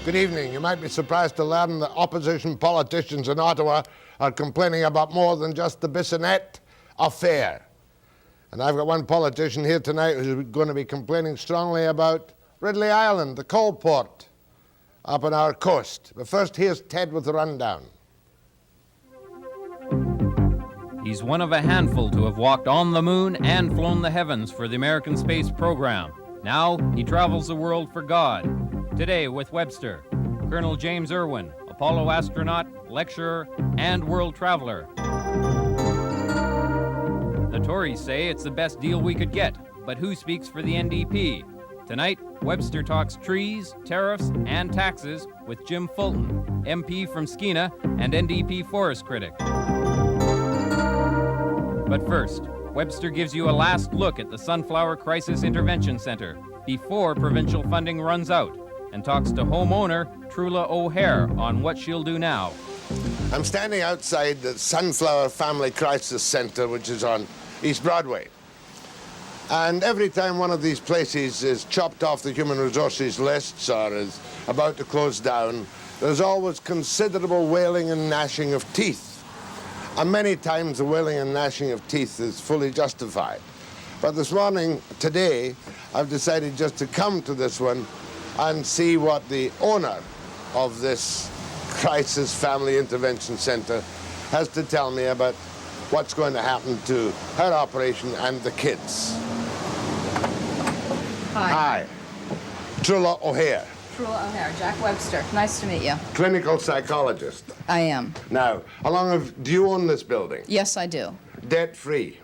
Good evening. You might be surprised to learn that opposition politicians in Ottawa are complaining about more than just the Bissonnette affair. And I've got one politician here tonight who's going to be complaining strongly about Ridley Island, the coal port up on our coast. But first, here's Ted with the rundown. He's one of a handful to have walked on the moon and flown the heavens for the American space program. Now he travels the world for God. Today with Webster, Colonel James Irwin, Apollo astronaut, lecturer, and world traveler. The Tories say it's the best deal we could get, but who speaks for the NDP? Tonight, Webster talks trees, tariffs, and taxes with Jim Fulton, MP from Skeena and NDP forest critic. But first, Webster gives you a last look at the Sunflower Crisis Intervention Center before provincial funding runs out, and talks to homeowner Trula O'Hare on what she'll do now. I'm standing outside the Sunflower Family Crisis Center, which is on East Broadway. And every time one of these places is chopped off the human resources lists or is about to close down, there's always considerable wailing and gnashing of teeth. And many times the wailing and gnashing of teeth is fully justified. But this morning, today, I've decided just to come to this one and see what the owner of this Crisis Family Intervention Center has to tell me about what's going to happen to her operation and the kids. Hi. Hi. Trula O'Hare. Trula O'Hare, Jack Webster. Nice to meet you. Clinical psychologist. I am. Now, do you own this building? Yes, I do. Debt-free?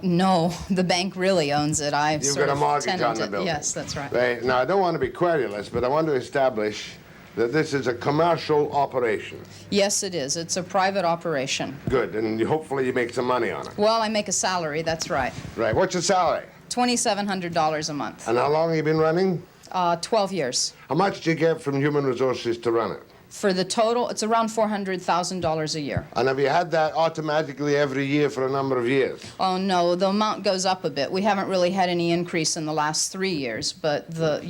No, the bank really owns it. You've got a mortgage on the building? Yes, that's right. Right. Now, I don't want to be querulous, but I want to establish that this is a commercial operation. Yes, it is. It's a private operation. Good, and hopefully you make some money on it. Well, I make a salary, that's right. Right. What's your salary? $2,700 a month. And how long have you been running? 12 years. How much do you get from Human Resources to run it? For the total, it's around $400,000 a year. And have you had that automatically every year for a number of years? Oh, no, the amount goes up a bit. We haven't really had any increase in the last 3 years, but the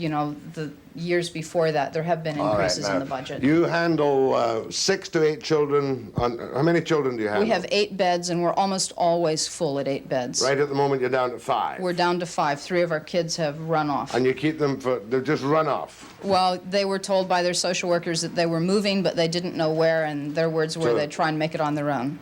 years before that, there have been increases in the budget. You handle 6 to 8 children. How many children do you have? We have 8 beds, and we're almost always full at 8 beds. Right at the moment, you're down to 5. We're down to 5. 3 of our kids have run off. And you keep them they're just run off? Well, they were told by their social workers that they were moving, but they didn't know where, and their words were they'd try and make it on their own.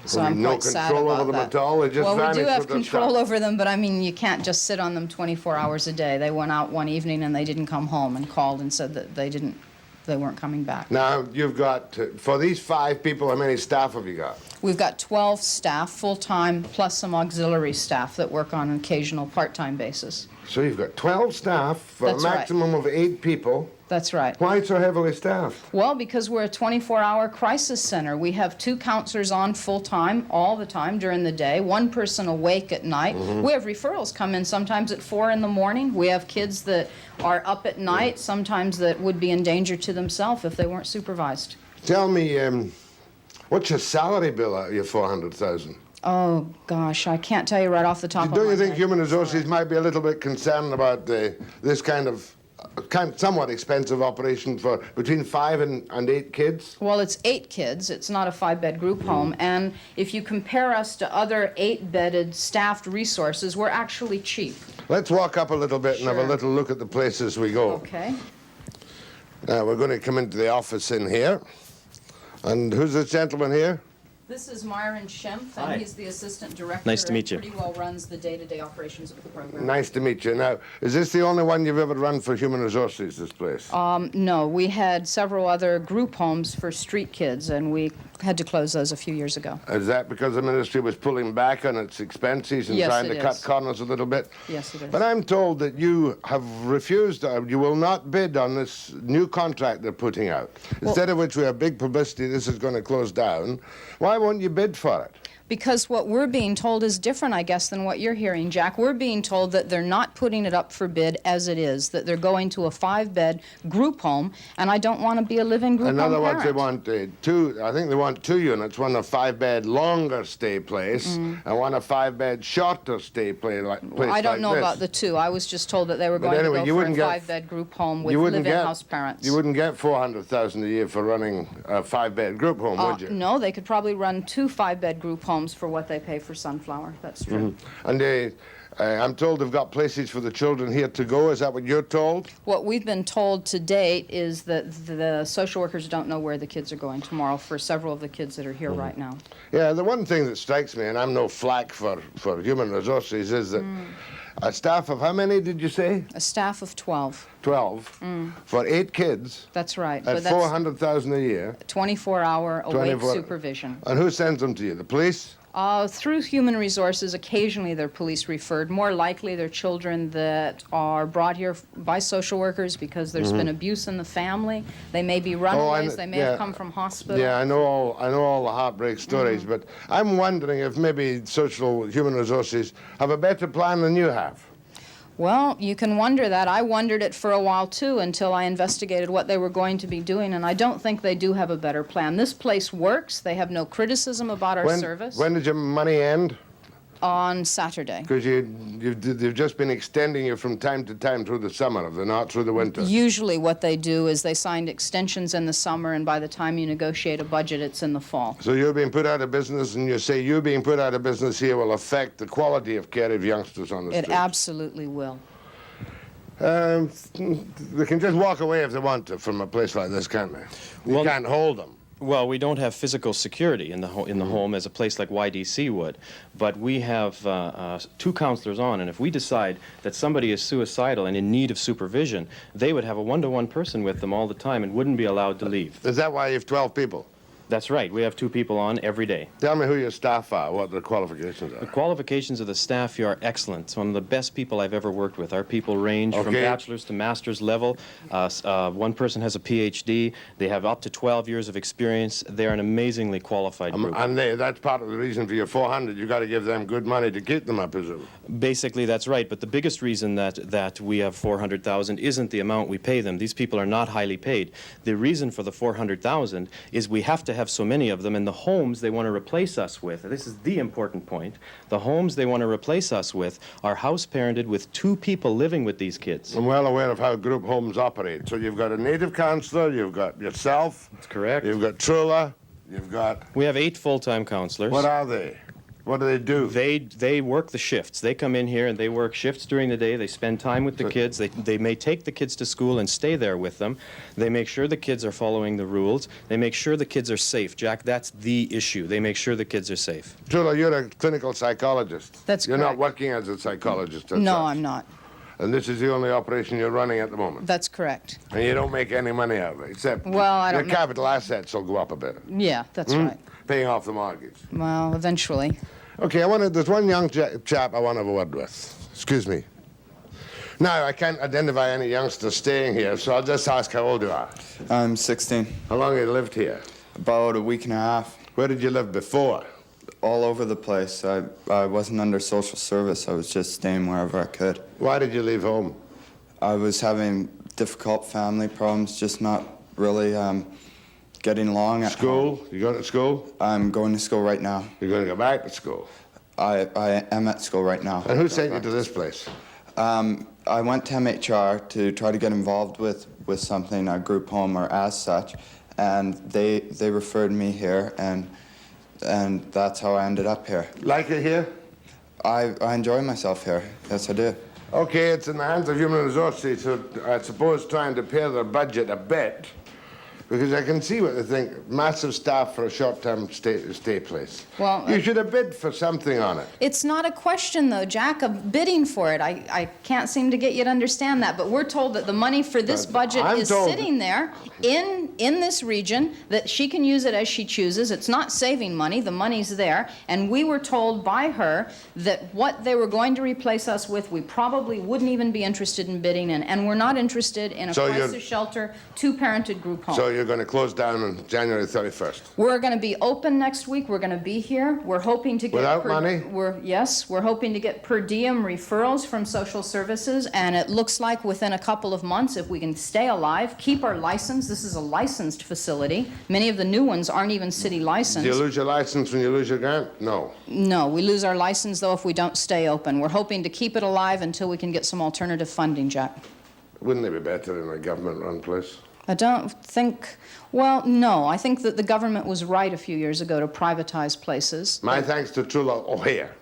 So I'm quite sad about that. No control over them at all? They just well, we do have with their control stuff. over them, but I mean, you can't just sit on them 24 hours a day. They went out one evening and they didn't come home, and called and said that they weren't coming back. Now, you've got, for these 5 people, how many staff have you got? We've got 12 staff, full-time, plus some auxiliary staff that work on an occasional part-time basis. So you've got 12 staff for a maximum of 8 people. That's right. Why so heavily staffed? Well, because we're a 24-hour crisis center. We have 2 counselors on full-time all the time during the day, 1 person awake at night. We have referrals come in sometimes at 4 in the morning. We have kids that are up at night, sometimes that would be in danger to themselves if they weren't supervised. Tell me, what's your salary bill out of your $400,000? Oh, gosh, I can't tell you right off the top of my head. Don't you think Human Resources might be a little bit concerned about this kind of somewhat expensive operation for between 5 and 8 kids? Well, it's 8 kids. It's not a 5-bed group home. And if you compare us to other 8-bedded staffed resources, we're actually cheap. Let's walk up a little bit and have a little look at the places we go. Okay. Now, we're going to come into the office in here. And who's this gentleman here? This is Myron Schempf, and he's the assistant director. Nice to meet you. And pretty well runs the day-to-day operations of the program. Nice to meet you. Now, is this the only one you've ever run for Human Resources, this place? No, we had several other group homes for street kids, and we had to close those a few years ago. Is that because the ministry was pulling back on its expenses and trying to cut corners a little bit? Yes, it is. But I'm told that you have refused, you will not bid on this new contract they're putting out. Instead of which we have big publicity, this is going to close down. Why won't you bid for it? Because what we're being told is different, I guess, than what you're hearing, Jack. We're being told that they're not putting it up for bid as it is, that they're going to a 5-bed group home, and I don't want to be a living group home In other parent. words, they want I think they want 2 units, one a 5-bed longer stay place, and one a 5-bed shorter stay place Well, I don't like know this. about the 2. I was just told that they were But going anyway, to you go for a wouldn't get- 5-bed group home with You wouldn't live-in get- house parents. You wouldn't get $400,000 a year for running a 5-bed group home, would you? No, they could probably run 2 5-bed group homes for what they pay for Sunflower. That's true. And I'm told they've got places for the children here to go. Is that what you're told? What we've been told to date is that the social workers don't know where the kids are going tomorrow for several of the kids that are here right now. Yeah, the one thing that strikes me, and I'm no flack for human resources, is that a staff of how many did you say? A staff of 12. 12 for 8 kids That's right. at But that's $400,000 a year. 24-hour awake 24 supervision. And who sends them to you? The police? Through Human Resources, occasionally they're police referred. More likely they're children that are brought here by social workers because there's been abuse in the family. They may be runaways. They may have come from hospital. Yeah, I know all the heartbreak stories, but I'm wondering if maybe human resources have a better plan than you have. Well, you can wonder that. I wondered it for a while, too, until I investigated what they were going to be doing, and I don't think they do have a better plan. This place works. They have no criticism about our service. When did your money end? On Saturday. Because you've just been extending it from time to time through the summer, have they not, through the winter? Usually what they do is they signed extensions in the summer, and by the time you negotiate a budget, it's in the fall. So you're being put out of business, and you say you being put out of business here will affect the quality of care of youngsters on the street. It absolutely will. They can just walk away if they want to from a place like this, can't they? You can't hold them. Well, we don't have physical security in the home as a place like YDC would, but we have 2 counselors on, and if we decide that somebody is suicidal and in need of supervision, they would have a 1-to-1 person with them all the time and wouldn't be allowed to leave. Is that why you have 12 people? That's right. We have 2 people on every day. Tell me who your staff are, what their qualifications The are. qualifications of the staff here are excellent. Some of the best people I've ever worked with. Our people range from bachelor's to master's level. One person has a PhD. They have up to 12 years of experience. They're an amazingly qualified group. And that's part of the reason for your 400. You've got to give them good money to keep them, I presume. Basically, that's right. But the biggest reason that we have 400,000 isn't the amount we pay them. These people are not highly paid. The reason for the 400,000 is we have to have so many of them, and the homes they want to replace us with, this is the important point, the homes they want to replace us with are house-parented with 2 people living with these kids. I'm well aware of how group homes operate. So you've got a native counselor, you've got yourself. That's correct. You've got Trula, you've got... We have 8 full-time counselors. What are they? What do they do? They work the shifts. They come in here and they work shifts during the day. They spend time with the kids. They may take the kids to school and stay there with them. They make sure the kids are following the rules. They make sure the kids are safe. Jack, that's the issue. They make sure the kids are safe. Trula, you're a clinical psychologist. That's You're correct. not working as a psychologist. as No, such. I'm not. And this is the only operation you're running at the moment. That's correct. And you don't make any money out of it, except Well, I don't your make- capital assets will go up a bit, Yeah, that's right. paying off the mortgage. Well, eventually. Okay, there's one young chap I want to have a word with. Excuse me. Now, I can't identify any youngsters staying here, so I'll just ask how old you are. I'm 16. How long have you lived here? About a week and a half. Where did you live before? All over the place. I wasn't under social service. I was just staying wherever I could. Why did you leave home? I was having difficult family problems, just not really getting along at home. School? You going to school? I'm going to school right now. You're going to go back to school. I am at school right now. And who sent you to this place? I went to MHR to try to get involved with something, a group home or as such, and they referred me here, and that's how I ended up here. Like it here? I enjoy myself here. Yes, I do. Okay, it's in the hands of human resources, so I suppose trying to pare their budget a bit, because I can see what they think. Massive staff for a short-term stay place. Well, you should have bid for something on it. It's not a question, though, Jack, of bidding for it. I can't seem to get you to understand that, but we're told that the money for this But budget I'm is told- sitting there in in this region, that she can use it as she chooses. It's not saving money. The money's there. And we were told by her that what they were going to replace us with, we probably wouldn't even be interested in bidding in. And we're not interested in a crisis shelter, two-parented group home. So you're going to close down on January 31st? We're going to be open next week. We're going to be here. We're hoping to get... Without money? Yes, we're hoping to get per diem referrals from social services, and it looks like within a couple of months, if we can stay alive, keep our license. This is a licensed facility. Many of the new ones aren't even city licensed. Do you lose your license when you lose your grant? No. No, we lose our license, though, if we don't stay open. We're hoping to keep it alive until we can get some alternative funding, Jack. Wouldn't it be better in a government-run place? I don't think, well, no. I think that the government was right a few years ago to privatize places. My thanks to Trula O'Hare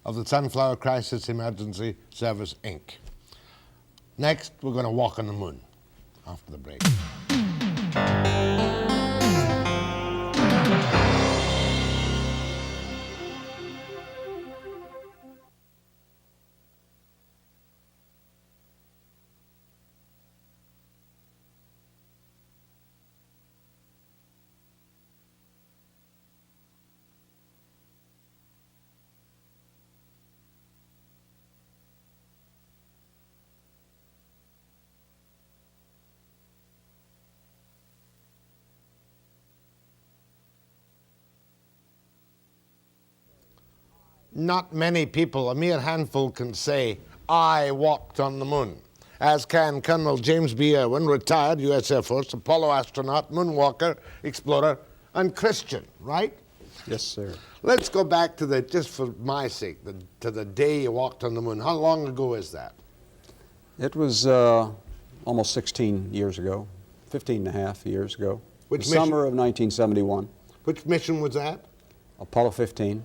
of the Sunflower Crisis Emergency Service, Inc. Next, we're going to walk on the moon after the break. Not many people, a mere handful, can say, I walked on the moon, as can Colonel James B. Irwin, retired U.S. Air Force, Apollo astronaut, moonwalker, explorer, and Christian, right? Yes, sir. Let's go back to just for my sake, to the day you walked on the moon. How long ago is that? It was almost 16 years ago, 15 and a half years ago. Which the summer of 1971. Which mission was that? Apollo 15.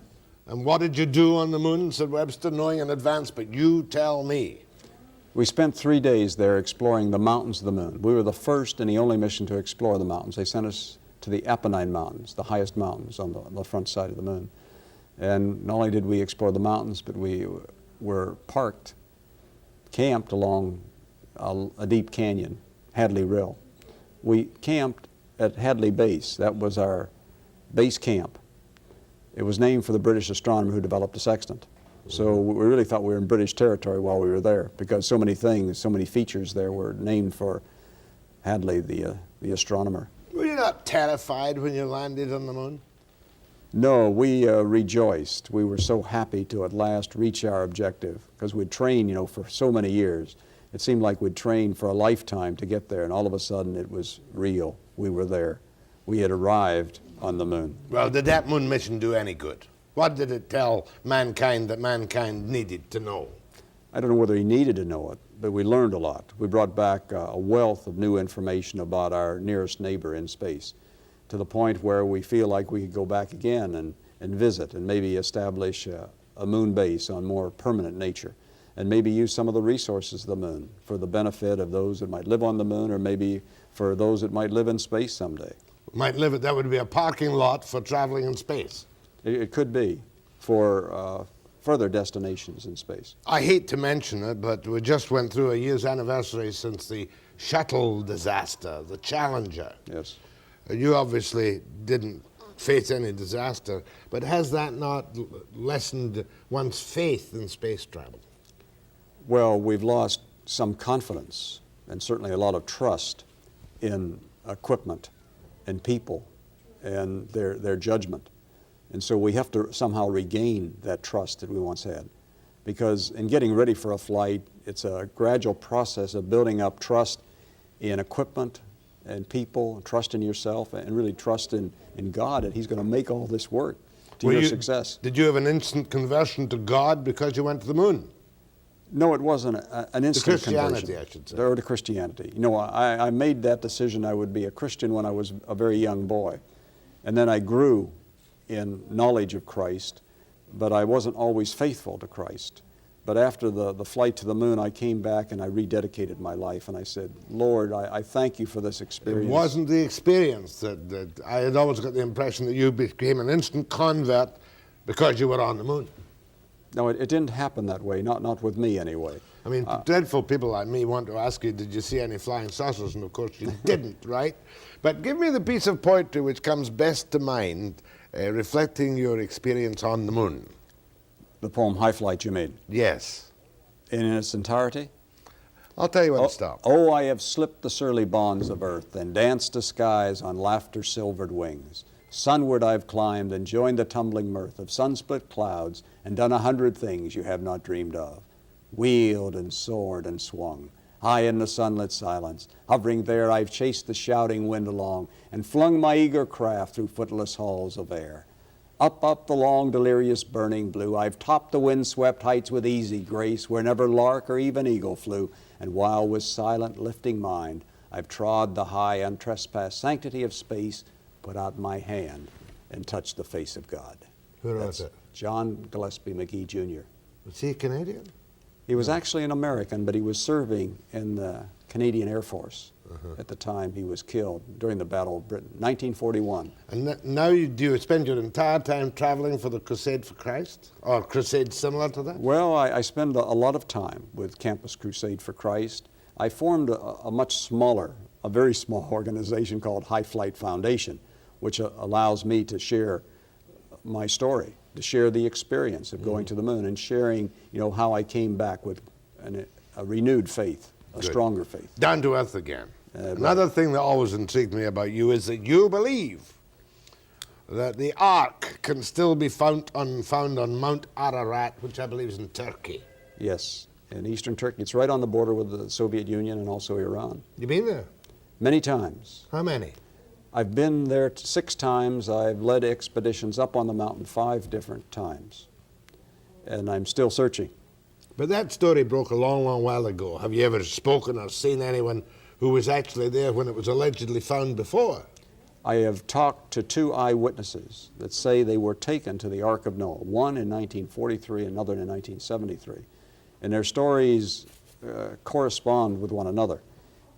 And what did you do on the moon, said Webster, knowing in advance, but you tell me. We spent 3 days there exploring the mountains of the moon. We were the first and the only mission to explore the mountains. They sent us to the Apennine Mountains, the highest mountains on the front side of the moon. And not only did we explore the mountains, but we were camped along a deep canyon, Hadley Rill. We camped at Hadley Base. That was our base camp. It was named for the British astronomer who developed the sextant. So we really thought we were in British territory while we were there, because so many things, so many features there were named for Hadley, the astronomer. Were you not terrified when you landed on the moon? No, we rejoiced. We were so happy to at last reach our objective, because we'd trained, for so many years. It seemed like we'd trained for a lifetime to get there, and all of a sudden it was real. We were there. We had arrived on the moon. Well, did that moon mission do any good? What did it tell mankind that mankind needed to know? I don't know whether he needed to know it, but we learned a lot. We brought back a wealth of new information about our nearest neighbor in space, to the point where we feel like we could go back again and visit and maybe establish a moon base on more permanent nature, and maybe use some of the resources of the moon for the benefit of those that might live on the moon, or maybe for those that might live in space someday. That would be a parking lot for traveling in space. It could be for further destinations in space. I hate to mention it, but we just went through a year's anniversary since the shuttle disaster, the Challenger. Yes. You obviously didn't face any disaster, but has that not lessened one's faith in space travel? Well, we've lost some confidence and certainly a lot of trust in equipment and people and their judgment. And so we have to somehow regain that trust that we once had. Because in getting ready for a flight, it's a gradual process of building up trust in equipment and people, trust in yourself, and really trust in God that He's going to make all this work to your success. Did you have an instant conversion to God because you went to the moon? No, it wasn't an instant Christianity, conversion. I should say. Or to Christianity. I made that decision I would be a Christian when I was a very young boy. And then I grew in knowledge of Christ, but I wasn't always faithful to Christ. But after the flight to the moon, I came back and I rededicated my life, and I said, Lord, I thank you for this experience. It wasn't the experience that I had always got the impression that you became an instant convert because you were on the moon. No, it didn't happen that way, not with me anyway. I mean, dreadful people like me want to ask you, did you see any flying saucers? And of course you didn't, right? But give me the piece of poetry which comes best to mind, reflecting your experience on the moon. The poem High Flight, you mean? Yes. In its entirety? I'll tell you when to stop. Oh, I have slipped the surly bonds of earth and danced to skies on laughter's silvered wings. Sunward I've climbed and joined the tumbling mirth of sun-split clouds and done 100 things you have not dreamed of. Wheeled and soared and swung, high in the sunlit silence. Hovering there, I've chased the shouting wind along and flung my eager craft through footless halls of air. Up the long, delirious, burning blue, I've topped the wind-swept heights with easy grace, where never lark or even eagle flew. And while with silent, lifting mind, I've trod the high, untrespassed sanctity of space, put out my hand and touched the face of God. Who wrote that? John Gillespie McGee, Jr. Was he a Canadian? He was actually an American, but he was serving in the Canadian Air Force at the time he was killed during the Battle of Britain, 1941. And now do you spend your entire time traveling for the Crusade for Christ? Or crusade similar to that? Well, I spend a lot of time with Campus Crusade for Christ. I formed a much smaller, a very small organization called High Flight Foundation, which allows me to share my story, to share the experience of going to the moon and sharing, how I came back with a renewed faith, a stronger faith. Down to earth again. Another thing that always intrigued me about you is that you believe that the Ark can still be found on Mount Ararat, which I believe is in Turkey. Yes, in eastern Turkey. It's right on the border with the Soviet Union and also Iran. You been there? Many times. How many? I've been there 6 times. I've led expeditions up on the mountain 5 different times. And I'm still searching. But that story broke a long, long while ago. Have you ever spoken or seen anyone who was actually there when it was allegedly found before? I have talked to 2 eyewitnesses that say they were taken to the Ark of Noah, one in 1943, another in 1973. And their stories correspond with one another.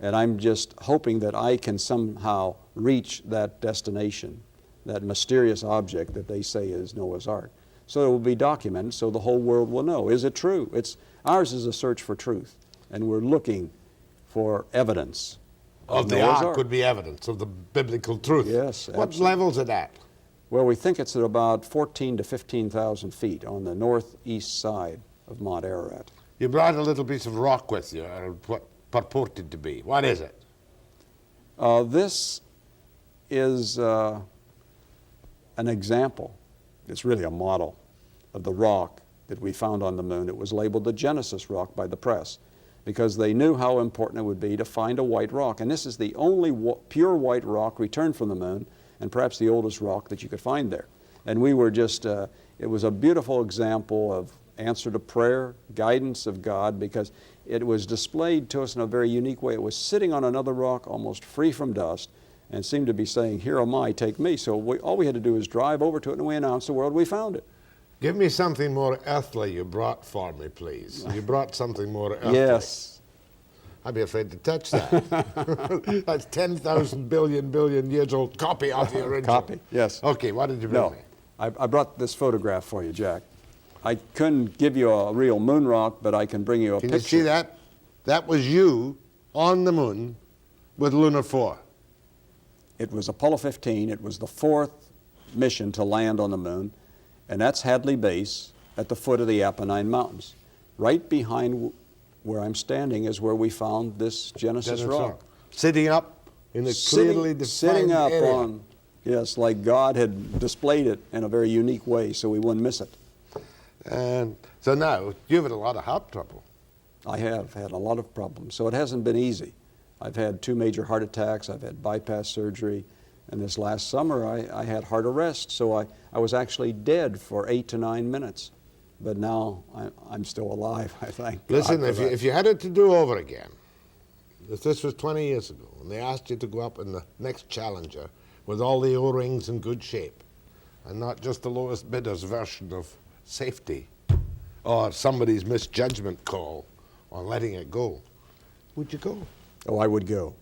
And I'm just hoping that I can somehow reach that destination, that mysterious object that they say is Noah's Ark. So it will be documented so the whole world will know. Is it true? Ours is a search for truth, and we're looking for evidence. Of the Noah's Ark would be evidence of the biblical truth. Yes, What absolutely. level's it at? Well, we think it's at about 14 to 15,000 feet on the northeast side of Mount Ararat. You brought a little piece of rock with you, or what purported to be. What is it? This is an example. It's really a model of the rock that we found on the moon. It was labeled the Genesis rock by the press because they knew how important it would be to find a white rock. And this is the only pure white rock returned from the moon, and perhaps the oldest rock that you could find there. And we were just, it was a beautiful example of answer to prayer, guidance of God, because it was displayed to us in a very unique way. It was sitting on another rock, almost free from dust, and seemed to be saying, "Here am I, take me." So all we had to do was drive over to it, and we announced the world we found it. Give me something more earthly you brought for me, please. You brought something more earthly. Yes. I'd be afraid to touch that. That's 10,000 billion years old copy of the original. Copy, yes. Okay, what did you bring me? I brought this photograph for you, Jack. I couldn't give you a real moon rock, but I can bring you a Can picture. you see that? That was you on the moon with Lunar 4. It was Apollo 15. It was the 4th mission to land on the moon, and that's Hadley Base at the foot of the Apennine Mountains. Right behind where I'm standing is where we found this Genesis rock. Sitting up in a clearly defined sitting up area. on, yes, like God had displayed it in a very unique way so we wouldn't miss it. And so now, you've had a lot of heart trouble. I have had a lot of problems, so it hasn't been easy. I've had 2 major heart attacks, I've had bypass surgery, and this last summer I had heart arrest, so I was actually dead for 8 to 9 minutes. But now I'm still alive, I thank God. Listen, for that. if you had it to do over again, if this was 20 years ago, and they asked you to go up in the next Challenger with all the O-rings in good shape, and not just the lowest bidder's version of safety, or somebody's misjudgment call on letting it go, would you go? Oh, I would go.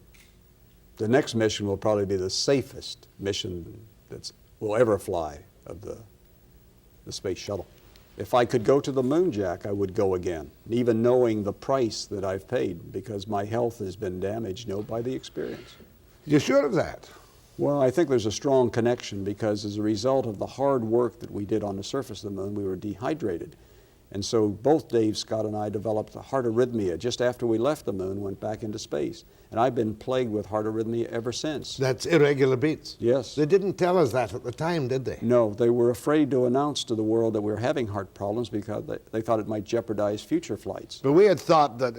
The next mission will probably be the safest mission that will ever fly of the space shuttle. If I could go to the moon, Jack, I would go again, even knowing the price that I've paid, because my health has been damaged, by the experience. You sure of that? Well, I think there's a strong connection, because as a result of the hard work that we did on the surface of the moon, we were dehydrated. And so both Dave Scott and I developed a heart arrhythmia just after we left the moon, went back into space. And I've been plagued with heart arrhythmia ever since. That's irregular beats? Yes. They didn't tell us that at the time, did they? No, they were afraid to announce to the world that we were having heart problems because they thought it might jeopardize future flights. But we had thought that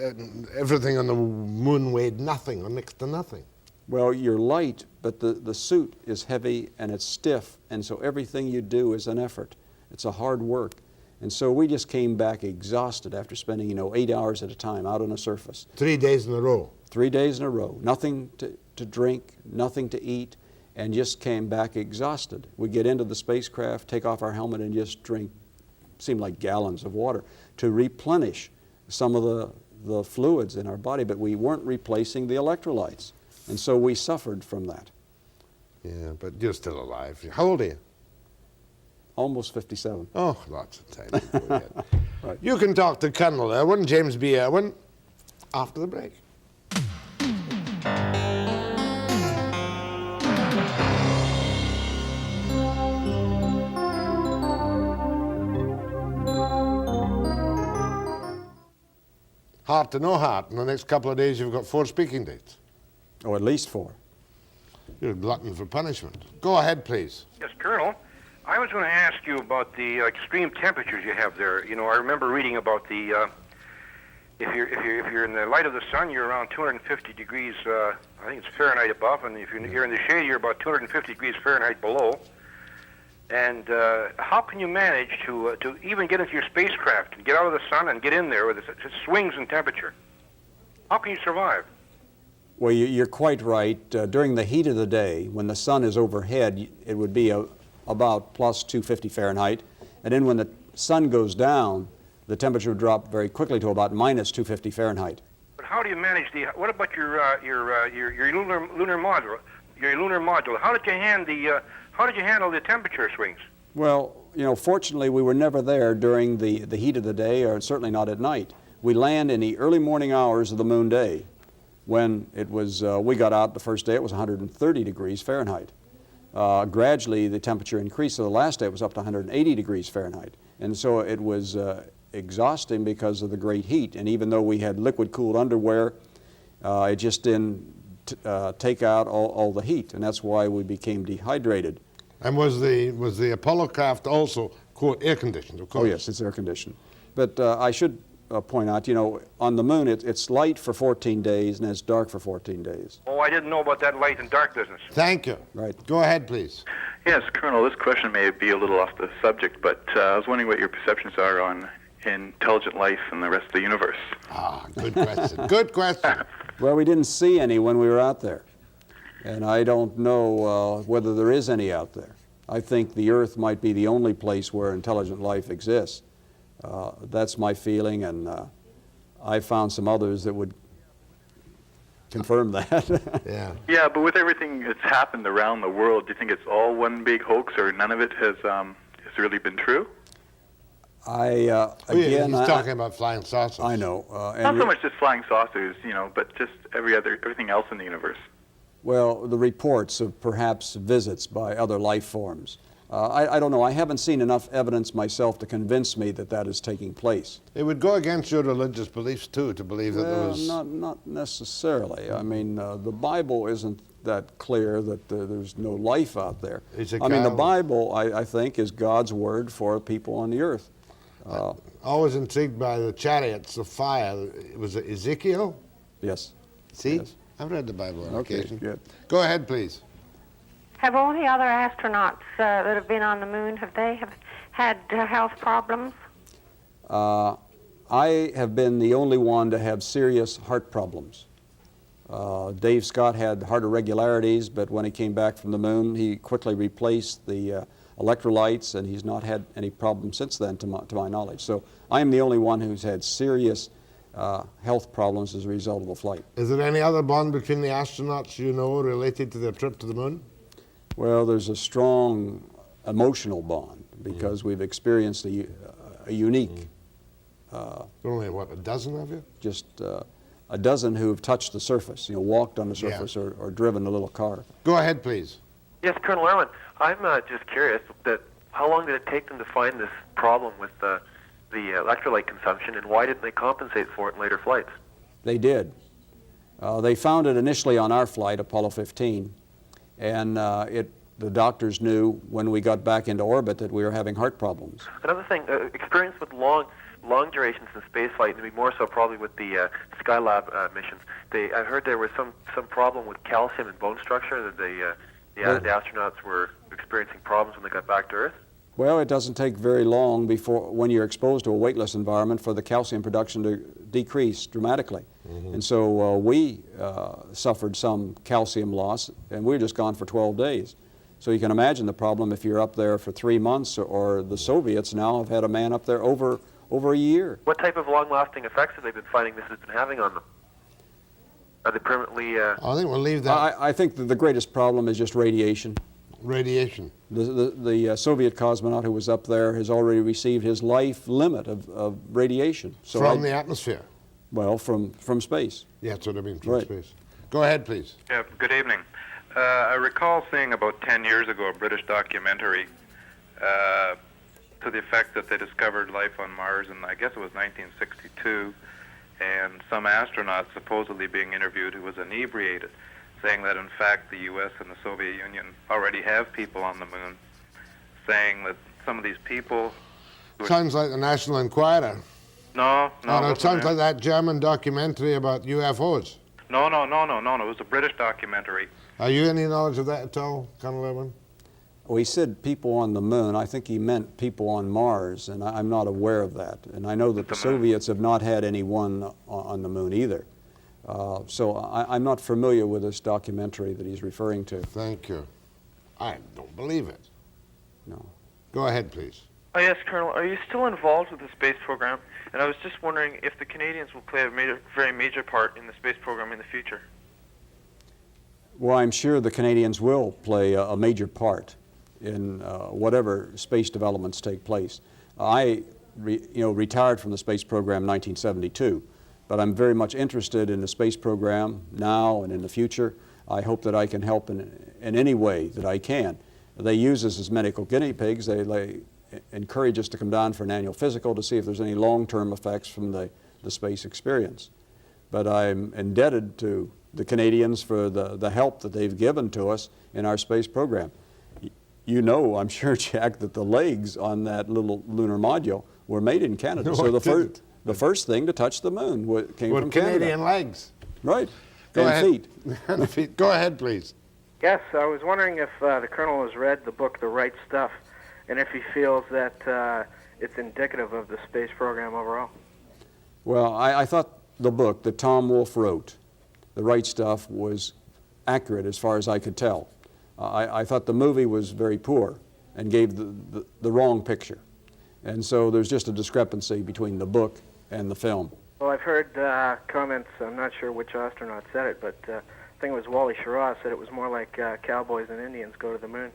everything on the moon weighed nothing or next to nothing. Well, you're light, but the suit is heavy and it's stiff, and so everything you do is an effort. It's a hard work. And so we just came back exhausted after spending, 8 hours at a time out on the surface. 3 days in a row. 3 days in a row. Nothing to drink, nothing to eat, and just came back exhausted. We get into the spacecraft, take off our helmet, and just drink, seemed like gallons of water, to replenish some of the fluids in our body, but we weren't replacing the electrolytes. And so we suffered from that. Yeah, but you're still alive. How old are you? Almost 57. Oh, lots of time to go yet. Right. You can talk to Colonel Irwin, James B. Irwin, after the break. Heart to no heart. In the next couple of days, you've got 4 speaking dates. Oh, at least 4. You're a glutton for punishment. Go ahead, please. Yes, Colonel. I was going to ask you about the extreme temperatures you have there. I remember reading about the if you're in the light of the sun, you're around 250 degrees. I think it's Fahrenheit above, and if you're in the shade, you're about 250 degrees Fahrenheit below. And how can you manage to even get into your spacecraft and get out of the sun and get in there with it swings in temperature? How can you survive? Well, you're quite right. During the heat of the day, when the sun is overhead, it would be about plus 250 Fahrenheit. And then when the sun goes down, the temperature would drop very quickly to about minus 250 Fahrenheit. But how do you manage what about your lunar module? Your lunar module. How did you handle the temperature swings? Well, fortunately, we were never there during the heat of the day, or certainly not at night. We land in the early morning hours of the moon day. When it was, we got out the first day, it was 130 degrees Fahrenheit. Gradually, the temperature increased, so the last day it was up to 180 degrees Fahrenheit. And so it was exhausting because of the great heat. And even though we had liquid-cooled underwear, it just didn't take out all the heat, and that's why we became dehydrated. And was the Apollo craft also, quote, air-conditioned, of course? Oh, yes, it's air-conditioned. But I should point out, on the moon, it's light for 14 days and it's dark for 14 days. Oh, I didn't know about that light and dark business. Thank you. Right. Go ahead, please. Yes, Colonel, this question may be a little off the subject, but I was wondering what your perceptions are on intelligent life and the rest of the universe. Ah, good question. Good question. Well, we didn't see any when we were out there. And I don't know whether there is any out there. I think the Earth might be the only place where intelligent life exists. That's my feeling, and I found some others that would confirm that. Yeah. Yeah, but with everything that's happened around the world, do you think it's all one big hoax, or none of it has really been true? He's talking about flying saucers. I know. Not so much just flying saucers, but just everything else in the universe. Well, the reports of perhaps visits by other life forms. I don't know. I haven't seen enough evidence myself to convince me that that is taking place. It would go against your religious beliefs, too, to believe that there was... Not necessarily. I mean, the Bible isn't that clear that there's no life out there. I mean, the Bible, I think, is God's word for people on the earth. Always intrigued by the chariots of fire. Was it Ezekiel? Yes. See? Yes. I've read the Bible on occasion. Good. Go ahead, please. Have all the other astronauts that have been on the moon, have they had health problems? I have been the only one to have serious heart problems. Dave Scott had heart irregularities, but when he came back from the moon, he quickly replaced the electrolytes, and he's not had any problems since then, to my knowledge. So I am the only one who's had serious health problems as a result of the flight. Is there any other bond between the astronauts you know related to their trip to the moon? Well, there's a strong emotional bond because we've experienced a unique. There are only, what, a dozen of you? Just a dozen who have touched the surface, walked on the surface or driven a little car. Go ahead, please. Yes, Colonel Irwin. I'm just curious that how long did it take them to find this problem with the electrolyte consumption, and why didn't they compensate for it in later flights? They did. They found it initially on our flight, Apollo 15, and the doctors knew when we got back into orbit that we were having heart problems. Another thing, experience with long durations in spaceflight, and more so probably with the Skylab missions. I heard there was some problem with calcium and bone structure that the astronauts were experiencing problems when they got back to Earth. Well, it doesn't take very long when you're exposed to a weightless environment for the calcium production to decrease dramatically. And so we suffered some calcium loss, and we were just gone for 12 days. So you can imagine the problem if you're up there for 3 months, or the Soviets now have had a man up there over a year. What type of long-lasting effects have they been finding this has been having on them? Are they permanently... I think we'll leave that. I think that the greatest problem is just radiation. Radiation. The Soviet cosmonaut who was up there has already received his life limit of radiation. So from the atmosphere? Well, from space. Yeah, that's what I mean, from space. Go ahead, please. Yeah, good evening. I recall seeing about 10 years ago a British documentary to the effect that they discovered life on Mars in, I guess it was 1962, and some astronaut supposedly being interviewed who was inebriated, saying that in fact the U.S. and the Soviet Union already have people on the moon, saying that some of these people... Sounds like the National Enquirer. No, it sounds like that German documentary about UFOs. No, it was a British documentary. Are you any knowledge of that at all, Colonel Irwin? Well, he said people on the moon. I think he meant people on Mars, and I'm not aware of that. And I know that the Soviets have not had anyone on the moon either. So I'm not familiar with this documentary that he's referring to. Thank you. I don't believe it. No. Go ahead, please. Oh, yes, Colonel. Are you still involved with the space program? And I was just wondering if the Canadians will play a very major part in the space program in the future. Well, I'm sure the Canadians will play a major part in whatever space developments take place. I retired from the space program in 1972, but I'm very much interested in the space program now and in the future. I hope that I can help in any way that I can. They use us as medical guinea pigs. They encourage us to come down for an annual physical to see if there's any long-term effects from the space experience. But I'm indebted to the Canadians for the help that they've given to us in our space program. You know, I'm sure, Jack, that the legs on that little lunar module were made in Canada. No, so the first thing to touch the moon came from Canada. Canadian legs. Right. Go and ahead. feet. And feet. Go ahead, please. Yes, I was wondering if the Colonel has read the book The Right Stuff, and if he feels that it's indicative of the space program overall. Well, I thought the book that Tom Wolfe wrote, The Right Stuff, was accurate as far as I could tell. I thought the movie was very poor and gave the wrong picture. And so there's just a discrepancy between the book and the film. Well, I've heard comments, I'm not sure which astronaut said it, but I think it was Wally Schirra said it was more like cowboys and Indians go to the moon.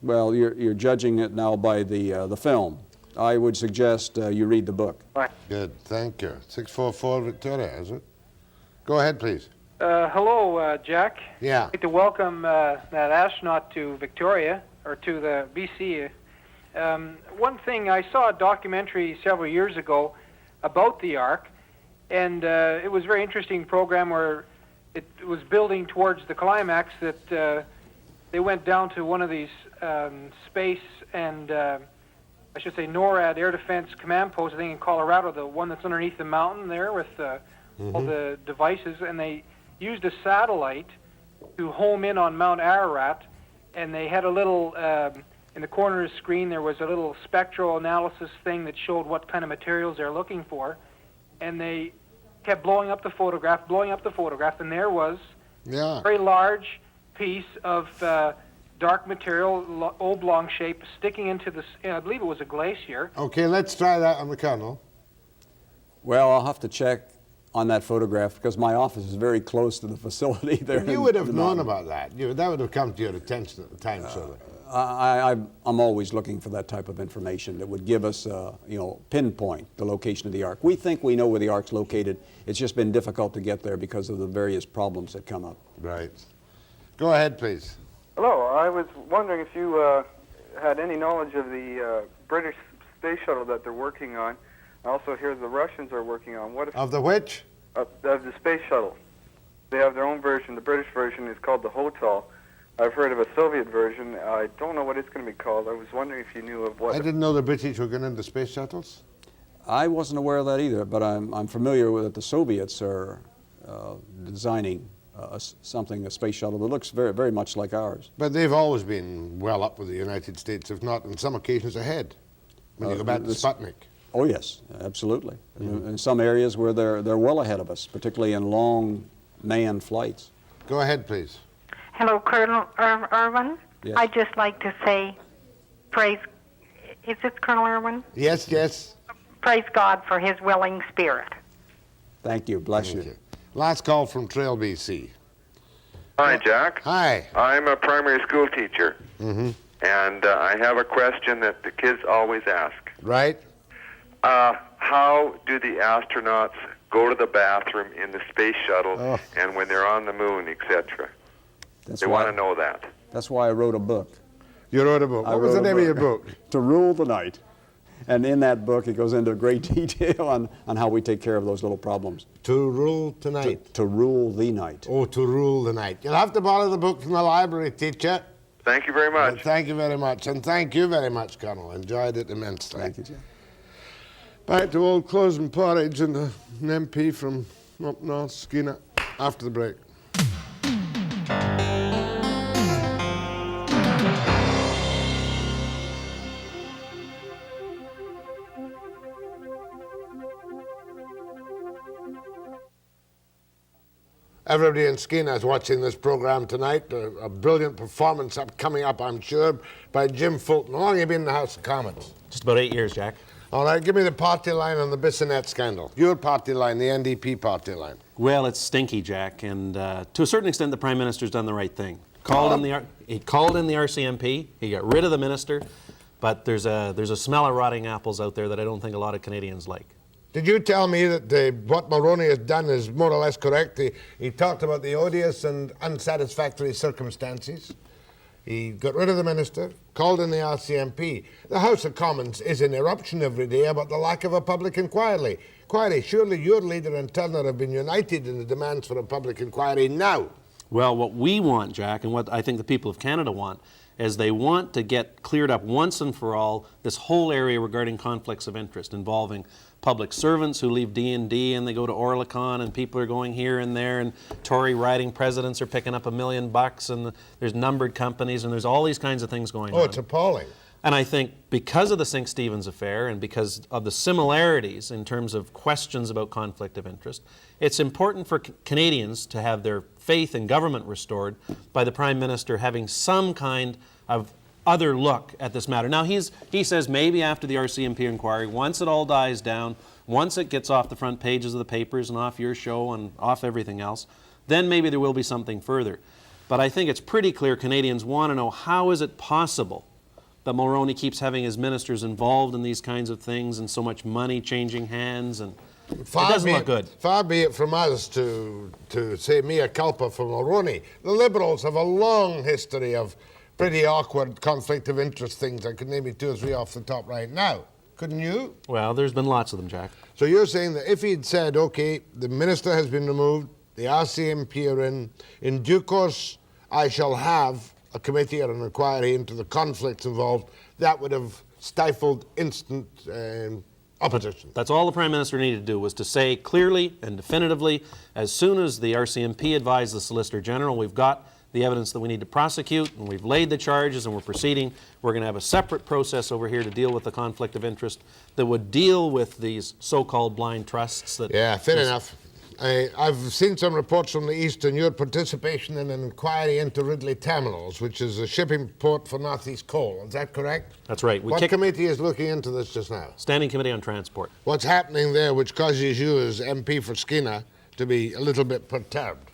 Well, you're judging it now by the film. I would suggest you read the book. Good, thank you. 644 Victoria, is it? Go ahead, please. Hello, Jack. Yeah. I'd like to welcome that astronaut to Victoria, or to the BC. One thing, I saw a documentary several years ago about the Ark, and it was a very interesting program where it was building towards the climax that they went down to one of these space and, I should say, NORAD Air Defense Command Post, I think in Colorado, the one that's underneath the mountain there with all the devices, and they used a satellite to home in on Mount Ararat, and they had a little, in the corner of the screen there was a little spectral analysis thing that showed what kind of materials they're looking for, and they kept blowing up the photograph, and there was a very large piece of dark material, oblong shape, sticking into the, I believe it was a glacier. Okay, let's try that on the Colonel. Well, I'll have to check on that photograph because my office is very close to the facility there. You would have known about that. That would have come to your attention at the time, surely. I'm always looking for that type of information that would give us, pinpoint the location of the Ark. We think we know where the Ark's located. It's just been difficult to get there because of the various problems that come up. Right. Go ahead, please. Hello, I was wondering if you had any knowledge of the British space shuttle that they're working on. I also hear the Russians are working on. What if, Of the which? of the space shuttle. They have their own version. The British version is called the Hotel. I've heard of a Soviet version. I don't know what it's going to be called. I was wondering if you knew of what. I didn't know the British were going into space shuttles. I wasn't aware of that either, but I'm familiar with it. The Soviets are designing a space shuttle that looks very, very much like ours. But they've always been well up with the United States, if not on some occasions ahead, when you go back to Sputnik. Oh yes, absolutely. In some areas where they're well ahead of us, particularly in long manned flights. Go ahead, please. Hello, Colonel Irwin. Yes. I'd just like to say, is this Colonel Irwin? Yes, yes. Praise God for his willing spirit. Thank you. Bless Thank you. you. Last call from Trail, BC. Hi, Jack. Hi. I'm a primary school teacher, and I have a question that the kids always ask. Right. How do the astronauts go to the bathroom in the space shuttle and when they're on the moon, etc.? They want to know that. That's why I wrote a book. You wrote a book. What was the name of your book? To Rule the Night. And in that book, it goes into great detail on how we take care of those little problems. To rule tonight. To rule the night. Oh, to rule the night. You'll have to borrow the book from the library, teacher. Thank you very much. Thank you very much. And thank you very much, Colonel. Enjoyed it immensely. Thank you, Jim. Back to old clothes and porridge and an MP from up north, Skeena, after the break. Everybody in Skeena is watching this program tonight. A brilliant performance coming up, I'm sure, by Jim Fulton. How long have you been in the House of Commons? Just about 8 years, Jack. All right, give me the party line on the Bissonnette scandal. Your party line, the NDP party line. Well, it's stinky, Jack, and to a certain extent, the Prime Minister's done the right thing. He called in the RCMP. He got rid of the minister, but there's a smell of rotting apples out there that I don't think a lot of Canadians like. Did you tell me that what Mulroney has done is more or less correct? He talked about the odious and unsatisfactory circumstances. He got rid of the minister, called in the RCMP. The House of Commons is in eruption every day about the lack of a public inquiry. Surely your leader and Turner have been united in the demands for a public inquiry now. Well, what we want, Jack, and what I think the people of Canada want, is they want to get cleared up once and for all this whole area regarding conflicts of interest involving public servants who leave D&D and they go to Orlicon, and people are going here and there, and Tory riding presidents are picking up $1 million, and there's numbered companies, and there's all these kinds of things going on. Oh, it's appalling. And I think because of the St. Stephen's affair and because of the similarities in terms of questions about conflict of interest, it's important for Canadians to have their faith in government restored by the Prime Minister having some kind of other look at this matter. Now, he says maybe after the RCMP inquiry, once it all dies down, once it gets off the front pages of the papers and off your show and off everything else, then maybe there will be something further. But I think it's pretty clear Canadians want to know, how is it possible that Mulroney keeps having his ministers involved in these kinds of things and so much money changing hands, and it doesn't look good. Far be it from us to say mea culpa for Mulroney. The Liberals have a long history of pretty awkward conflict of interest things. I could name you 2 or 3 off the top right now. Couldn't you? Well, there's been lots of them, Jack. So you're saying that if he'd said, okay, the minister has been removed, the RCMP are in due course I shall have a committee or an inquiry into the conflicts involved, that would have stifled instant opposition. That's all the Prime Minister needed to do, was to say clearly and definitively, as soon as the RCMP advised the Solicitor General, we've got the evidence that we need to prosecute, and we've laid the charges and we're proceeding. We're going to have a separate process over here to deal with the conflict of interest that would deal with these so-called blind trusts. Yeah, fair enough. I've seen some reports from the East on your participation in an inquiry into Ridley Terminals, which is a shipping port for Northeast coal. Is that correct? That's right. What committee is looking into this just now? Standing Committee on Transport. What's happening there which causes you as MP for Skeena to be a little bit perturbed?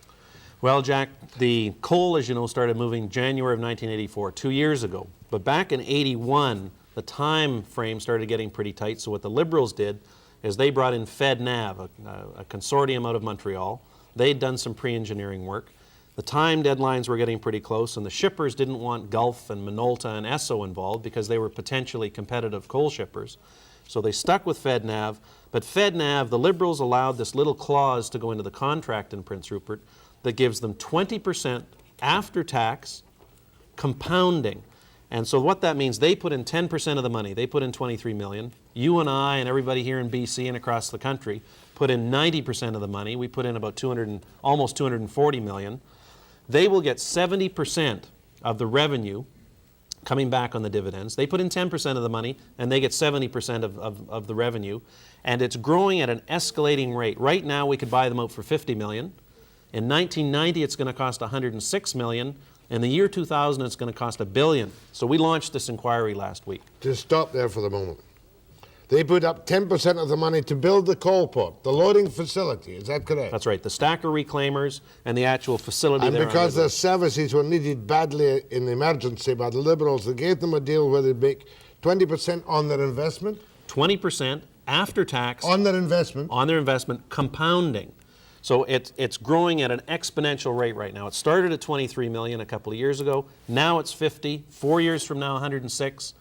Well, Jack, the coal, as you know, started moving January of 1984, 2 years ago. But back in 81, the time frame started getting pretty tight. So what the Liberals did is they brought in FedNav, a consortium out of Montreal. They'd done some pre-engineering work. The time deadlines were getting pretty close, and the shippers didn't want Gulf and Minolta and Esso involved because they were potentially competitive coal shippers. So they stuck with FedNav, but FedNav, the Liberals allowed this little clause to go into the contract in Prince Rupert that gives them 20% after tax compounding. And so what that means, they put in 10% of the money. They put in $23 million. You and I and everybody here in BC and across the country put in 90% of the money. We put in about almost $240 million. They will get 70% of the revenue coming back on the dividends. They put in 10% of the money, and they get 70% of the revenue. And it's growing at an escalating rate. Right now, we could buy them out for $50 million. In 1990, it's going to cost $106 million. In the year 2000, it's going to cost $1 billion. So we launched this inquiry last week. Just stop there for the moment. They put up 10% of the money to build the coal port, the loading facility. Is that correct? That's right. The stacker reclaimers and the actual facility. And because their services were needed badly in emergency by the Liberals, they gave them a deal where they'd make 20% on their investment? 20% after tax. On their investment? On their investment, compounding. So it's growing at an exponential rate right now. It started at 23 million a couple of years ago. Now it's 50. 4 years from now, 106.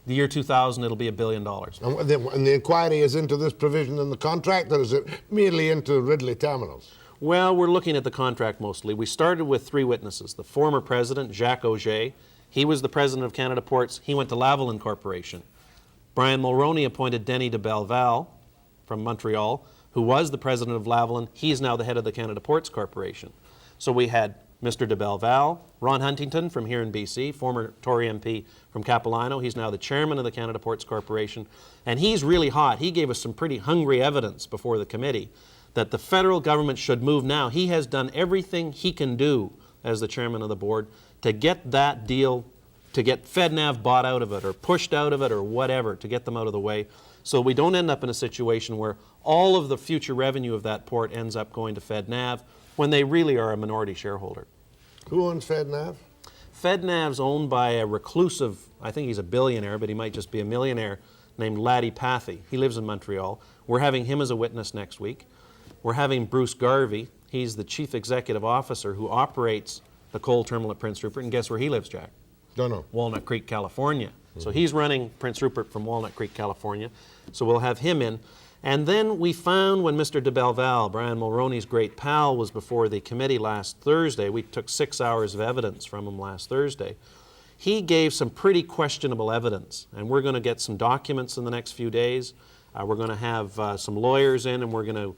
The year 2000, it'll be $1 billion. And the inquiry is into this provision in the contract, or is it merely into Ridley Terminals? Well, we're looking at the contract mostly. We started with 3 witnesses. The former president, Jacques Auger. He was the president of Canada Ports. He went to Lavalin Corporation. Brian Mulroney appointed Denny de Belval from Montreal, who was the president of Lavalin. He's now the head of the Canada Ports Corporation. So we had Mr. de Belval, Ron Huntington from here in BC, former Tory MP from Capilano. He's now the chairman of the Canada Ports Corporation. And he's really hot. He gave us some pretty hungry evidence before the committee that the federal government should move now. He has done everything he can do as the chairman of the board to get that deal, to get FedNav bought out of it or pushed out of it or whatever, to get them out of the way, so we don't end up in a situation where all of the future revenue of that port ends up going to FedNav when they really are a minority shareholder. Who owns FedNav? FedNav's owned by a reclusive, I think he's a billionaire, but he might just be a millionaire, named Laddie Pathy. He lives in Montreal. We're having him as a witness next week. We're having Bruce Garvey. He's the chief executive officer who operates the coal terminal at Prince Rupert. And guess where he lives, Jack? Don't know. Walnut Creek, California. So he's running Prince Rupert from Walnut Creek, California. So we'll have him in. And then we found when Mr. de Belval, Brian Mulroney's great pal, was before the committee last Thursday, we took 6 hours of evidence from him last Thursday, he gave some pretty questionable evidence. And we're going to get some documents in the next few days. We're going to have some lawyers in, and we're going to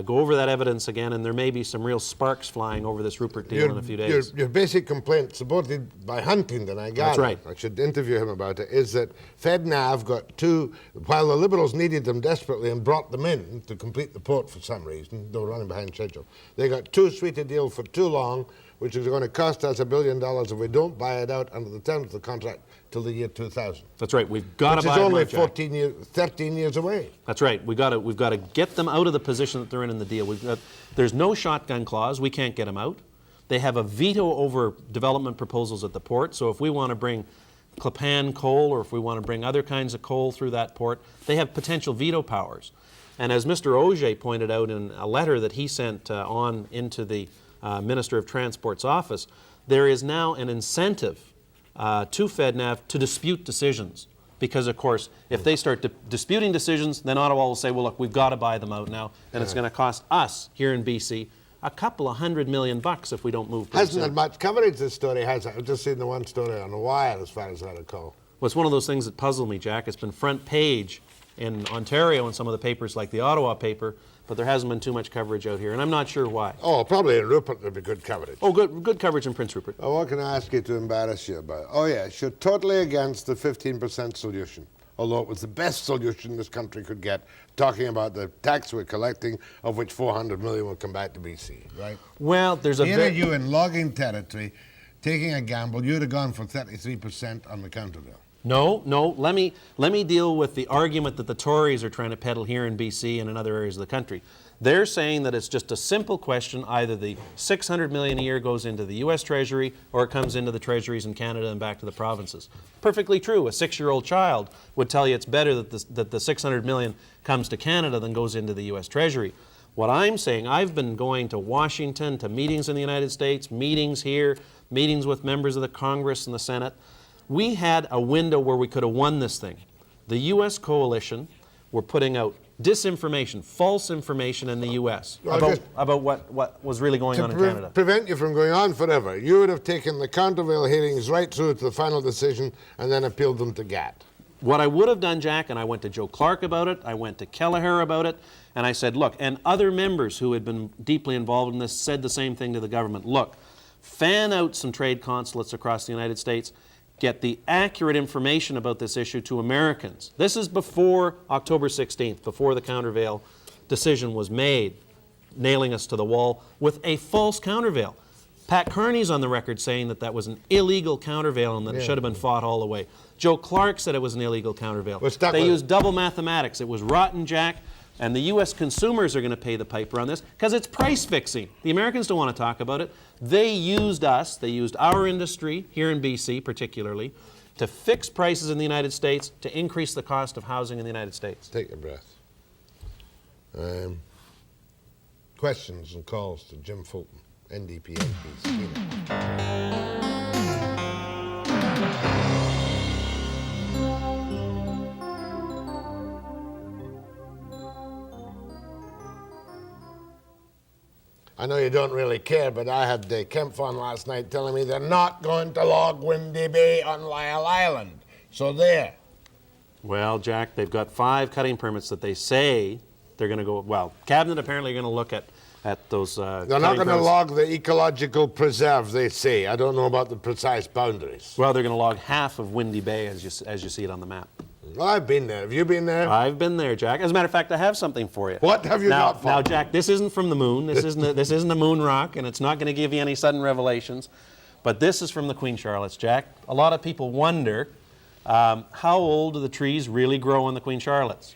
go over that evidence again, and there may be some real sparks flying over this Rupert deal in a few days. Your basic complaint, supported by Huntington, I gather, that's right. I should interview him about it, is that FedNav got 2, while the Liberals needed them desperately and brought them in to complete the port for some reason, they were running behind schedule, they got too sweet a deal for too long, which is going to cost us $1 billion if we don't buy it out under the terms of the contract till the year 2000. That's right. We've got to buy it. Which is only 13 years away. That's right. We've got to get them out of the position that they're in the deal. There's no shotgun clause. We can't get them out. They have a veto over development proposals at the port. So if we want to bring Clapan coal or if we want to bring other kinds of coal through that port, they have potential veto powers. And as Mr. Auger pointed out in a letter that he sent on into the Minister of Transport's office, there is now an incentive to FedNav to dispute decisions. Because, of course, if they start disputing decisions, then Ottawa will say, well, look, we've got to buy them out now, and it's going to cost us here in BC a couple of $100 million if we don't move. Hasn't had much coverage, this story, has it? I've just seen the one story on the wire, as far as I recall. Well, it's one of those things that puzzle me, Jack. It's been front page in Ontario in some of the papers, like the Ottawa paper, but there hasn't been too much coverage out here, and I'm not sure why. Oh, probably in Rupert there'd be good coverage. Oh, good coverage in Prince Rupert. Oh, what can I ask you to embarrass you about? Oh, yes, you're totally against the 15% solution, although it was the best solution this country could get, talking about the tax we're collecting, of which $400 million will come back to BC, right? Well, there's Here are you in logging territory, taking a gamble. You'd have gone for 33% on the Counterville. No. Let me deal with the argument that the Tories are trying to peddle here in BC and in other areas of the country. They're saying that it's just a simple question, either the $600 million a year goes into the U.S. Treasury or it comes into the treasuries in Canada and back to the provinces. Perfectly true. A 6-year-old child would tell you it's better that the $600 million comes to Canada than goes into the U.S. Treasury. What I'm saying, I've been going to Washington, to meetings in the United States, meetings here, meetings with members of the Congress and the Senate. We had a window where we could have won this thing. The U.S. coalition were putting out disinformation, false information in the U.S. about what was really going on in Canada. To prevent you from going on forever, you would have taken the countervail hearings right through to the final decision and then appealed them to GATT. What I would have done, Jack, and I went to Joe Clark about it, I went to Kelleher about it, and I said, look, and other members who had been deeply involved in this said the same thing to the government. Look, fan out some trade consulates across the United States, get the accurate information about this issue to Americans. This is before October 16th, before the countervail decision was made, nailing us to the wall with a false countervail. Pat Kearney's on the record saying that that was an illegal countervail and that it should have been fought all the way. Joe Clark said it was an illegal countervail. They used double mathematics. It was rotten, Jack, and the U.S. consumers are going to pay the piper on this because it's price fixing. The Americans don't want to talk about it. They used us, they used our industry, here in BC particularly, to fix prices in the United States, to increase the cost of housing in the United States. Take a breath. Questions and calls to Jim Fulton, NDP MP, Skeena. I know you don't really care, but I had Kempf on last night telling me they're not going to log Windy Bay on Lyle Island. So there. Well, Jack, they've got 5 cutting permits that they say they're going to go, well, Cabinet apparently are going to look at those They're not going to log the ecological preserve, they say. I don't know about the precise boundaries. Well, they're going to log half of Windy Bay as you see it on the map. Well, I've been there. Have you been there? I've been there, Jack. As a matter of fact, I have something for you. What have you got for me? Now, Jack, this isn't from the moon. This isn't a moon rock, and it's not going to give you any sudden revelations. But this is from the Queen Charlottes, Jack. A lot of people wonder how old do the trees really grow on the Queen Charlottes?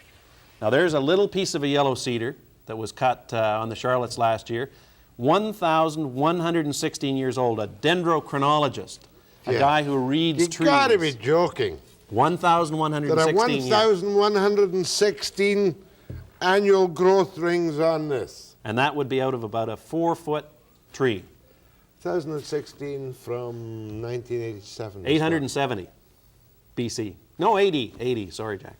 Now, there's a little piece of a yellow cedar that was cut on the Charlottes last year. 1,116 years old, a dendrochronologist, a guy who reads trees. You've got to be joking. 1,116 There are 1,116 annual growth rings on this. And that would be out of about a 4-foot tree. 2016 from 1987. 870 BC. No, 80, sorry, Jack.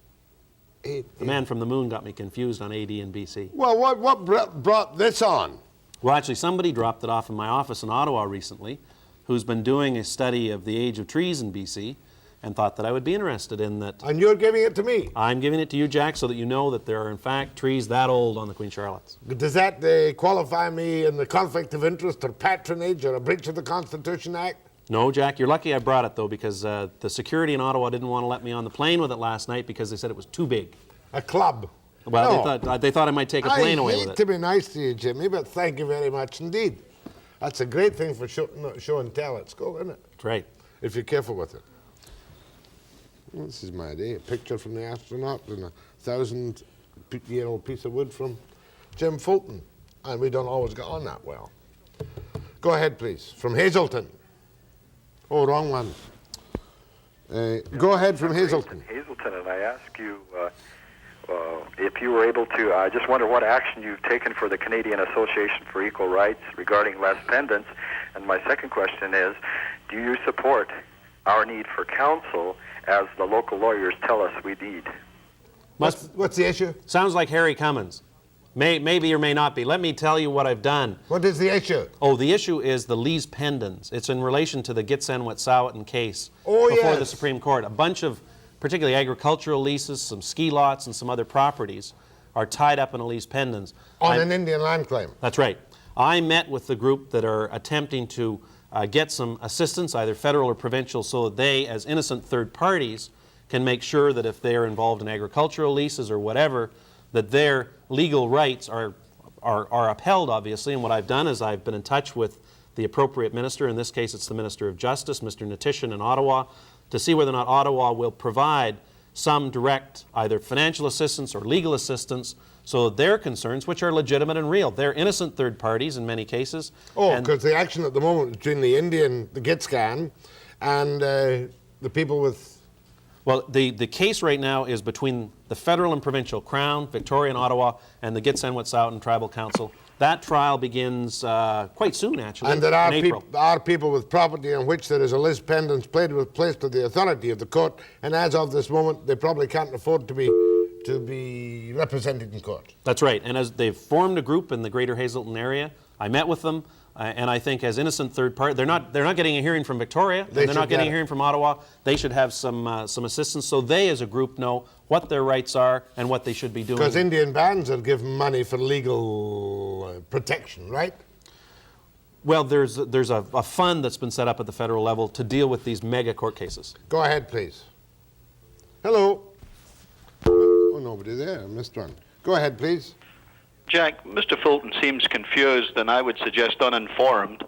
The man from the moon got me confused on AD and BC. Well, what brought this on? Well, actually, somebody dropped it off in my office in Ottawa recently who's been doing a study of the age of trees in BC and thought that I would be interested in that. And you're giving it to me? I'm giving it to you, Jack, so that you know that there are, in fact, trees that old on the Queen Charlottes. Does that qualify me in the conflict of interest or patronage or a breach of the Constitution Act? No, Jack, you're lucky I brought it, though, because the security in Ottawa didn't want to let me on the plane with it last night because they said it was too big. A club? Well, no. they thought I might take a plane away with it. I hate to be nice to you, Jimmy, but thank you very much indeed. That's a great thing for show and tell at school, isn't it? That's right. If you're careful with it. Well, this is my idea. A picture from the astronaut and a 1,000-year-old piece of wood from Jim Fulton. And we don't always get on that well. Go ahead, please. From Hazelton. Oh, wrong one. Go ahead from Hazelton. Hazelton, and I ask you if you were able to, I just wonder what action you've taken for the Canadian Association for Equal Rights regarding less pendants. And my second question is, do you support our need for counsel as the local lawyers tell us we need? What's the issue? Sounds like Harry Cummins. Maybe or may not be. Let me tell you what I've done. What is the issue? Oh, the issue is the lease pendants. It's in relation to the Gitsenwet-Sawatan case before the Supreme Court. A bunch of particularly agricultural leases, some ski lots, and some other properties are tied up in a lease pendants. On an Indian land claim. That's right. I met with the group that are attempting to get some assistance, either federal or provincial, so that they, as innocent third parties, can make sure that if they are involved in agricultural leases or whatever, that their legal rights are upheld, obviously. And what I've done is I've been in touch with the appropriate minister. In this case, it's the Minister of Justice, Mr. Netishin in Ottawa, to see whether or not Ottawa will provide some direct either financial assistance or legal assistance so their concerns, which are legitimate and real. They're innocent third parties in many cases. Oh, because the action at the moment between the Indian, the Gitscan, and the people with... Well, the case right now is between the federal and provincial Crown, Victoria and Ottawa, and the Gitxsan-Wet'suwet'en Tribal Council. That trial begins quite soon, actually, and there in are people with property on which there is a lis pendens placed with the authority of the court, and as of this moment, they probably can't afford to be represented in court. That's right, and as they've formed a group in the Greater Hazelton area, I met with them, and I think as innocent third party, they're not getting a hearing from Victoria, and they're not getting a hearing from Ottawa. They should have some assistance, so they as a group know what their rights are and what they should be doing. Because Indian bands are given money for legal protection, right? Well, there's a fund that's been set up at the federal level to deal with these mega court cases. Go ahead, please. Hello. Oh, nobody there. I missed one. Go ahead, please. Jack, Mr. Fulton seems confused and I would suggest uninformed.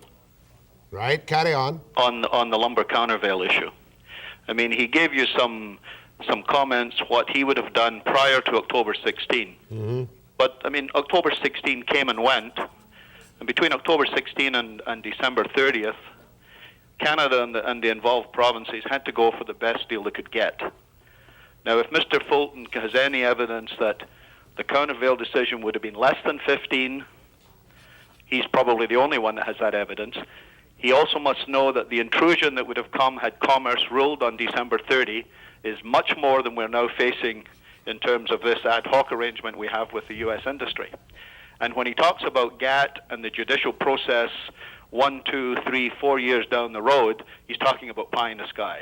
Right, carry on. On the lumber countervail issue. I mean, he gave you some comments what he would have done prior to October 16. Mm-hmm. But, I mean, October 16 came and went. And between October 16 and December 30th, Canada and the involved provinces had to go for the best deal they could get. Now, if Mr. Fulton has any evidence that the countervail decision would have been less than 15, he's probably the only one that has that evidence. He also must know that the intrusion that would have come had Commerce ruled on December 30 is much more than we're now facing in terms of this ad hoc arrangement we have with the U.S. industry. And when he talks about GATT and the judicial process 1, 2, 3, 4 years down the road, he's talking about pie in the sky.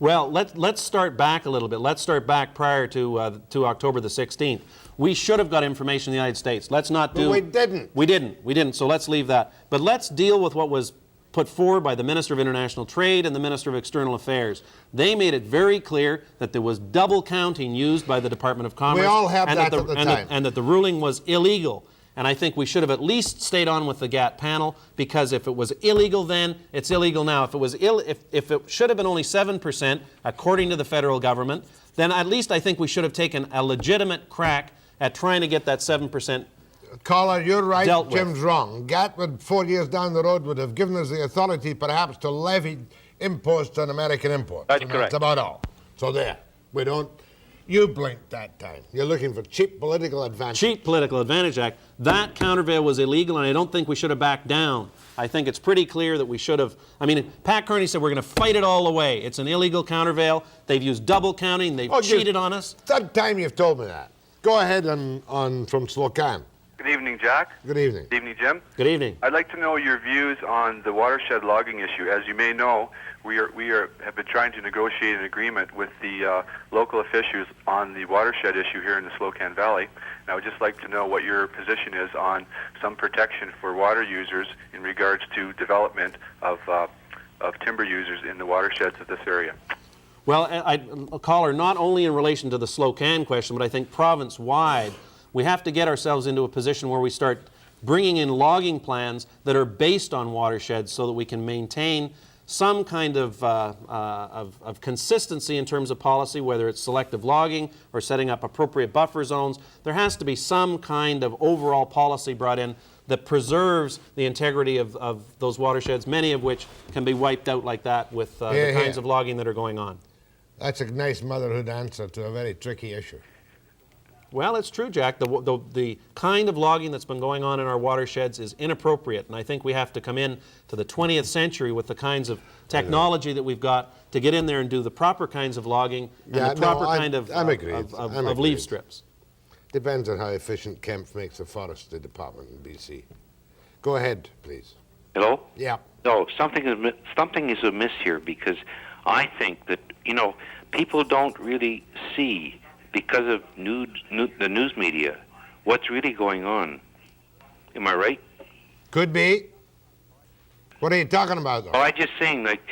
Well, let's start back a little bit. Let's start back prior to October the 16th. We should have got information in the United States. Let's not do... But we didn't. We didn't, so let's leave that. But let's deal with what was put forward by the Minister of International Trade and the Minister of External Affairs. They made it very clear that there was double counting used by the Department of Commerce. We all have that at the time. And that the ruling was illegal. And I think we should have at least stayed on with the GATT panel, because if it was illegal then, it's illegal now. If it should have been only 7%, according to the federal government, then at least I think we should have taken a legitimate crack at trying to get that 7%. Caller, you're right, Jim's wrong. GATT would 4 years down the road would have given us the authority perhaps to levy imposts on American imports. That's correct. That's about all. So there, we don't... You blinked that time. You're looking for cheap political advantage. Cheap political advantage act. That countervail was illegal, and I don't think we should have backed down. I think it's pretty clear that we should have. I mean, Pat Kearney said we're going to fight it all the way. It's an illegal countervail. They've used double counting. They've cheated on us. Third time you've told me that. Go ahead on from Slocan. Good evening, Jack. Good evening. Good evening, Jim. Good evening. I'd like to know your views on the watershed logging issue. As you may know, we have been trying to negotiate an agreement with the local officials on the watershed issue here in the Slocan Valley. And I would just like to know what your position is on some protection for water users in regards to development of timber users in the watersheds of this area. Well, caller, not only in relation to the Slocan question, but I think province-wide, we have to get ourselves into a position where we start bringing in logging plans that are based on watersheds so that we can maintain some kind of consistency in terms of policy, whether it's selective logging or setting up appropriate buffer zones. There has to be some kind of overall policy brought in that preserves the integrity of those watersheds, many of which can be wiped out like that with the kinds of logging that are going on. That's a nice motherhood answer to a very tricky issue. Well, it's true, Jack. The kind of logging that's been going on in our watersheds is inappropriate, and I think we have to come in to the 20th century with the kinds of technology that we've got to get in there and do the proper kinds of logging and the proper kind of leaf strips. Depends on how efficient Kempf makes the forestry department in BC. Go ahead, please. Hello? Yeah. No, something is amiss here, because I think that, people don't really see, because of the news media, what's really going on. Am I right? Could be. What are you talking about, though? Oh, I'm just saying, like,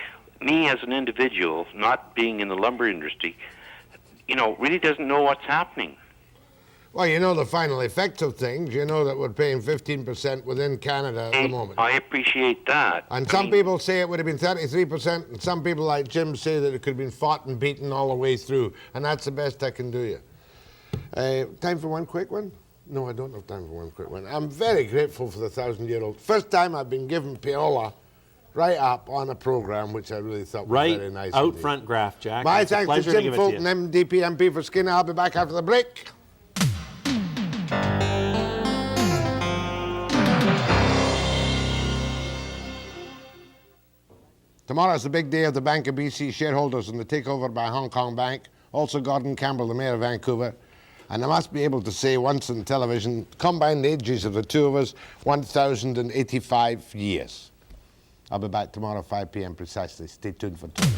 me as an individual, not being in the lumber industry, really doesn't know what's happening. Well, you know the final effects of things. You know that we're paying 15% within Canada at the moment. I appreciate that. And some people say it would have been 33%, and some people like Jim say that it could have been fought and beaten all the way through. And that's the best I can do you. Time for one quick one? No, I don't have time for one quick one. I'm very grateful for the 1,000-year-old. First time I've been given payola right up on a program, which I really thought was very nice. Right out indeed. front graph, Jack. My It's a thanks pleasure to to Jim give it to you. Fulton, MDP, MP for Skeena. I'll be back after the break. Tomorrow is the big day of the Bank of BC shareholders and the takeover by Hong Kong Bank. Also Gordon Campbell, the Mayor of Vancouver. And I must be able to say once on television, combined ages of the two of us, 1,085 years. I'll be back tomorrow, 5 p.m. precisely. Stay tuned for 2.